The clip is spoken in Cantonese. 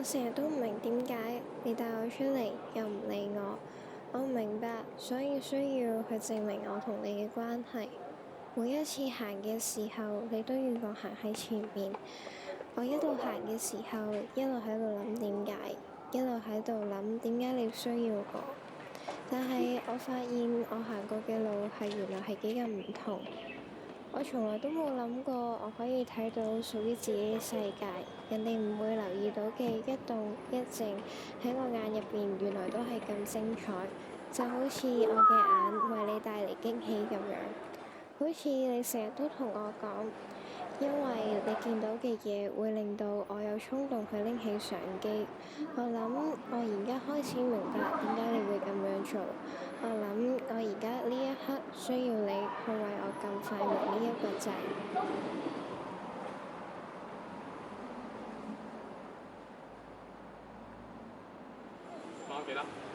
成日都唔明點解你帶我出嚟又唔理我，我唔明白，所以需要去證明我同你嘅關係。每一次行嘅時候，你都要我行喺前面。我一路行嘅時候，一路喺度諗點解，一路喺度諗點解你需要我。但係我發現我行過嘅路原來係幾咁唔同。我從來都冇諗過我可以睇到屬於自己嘅世界，人哋唔會留意到嘅一動一靜喺我眼入邊，原來都係咁精彩。就好似我嘅眼為你帶嚟驚喜咁樣，好似你成日都同我講，因為你見到嘅嘢會令到我有衝動去拎起相機。我諗我而家開始明白點解你會咁樣做。我諗我而家呢一刻需要你去為我撳快門呢一個掣。講得幾多？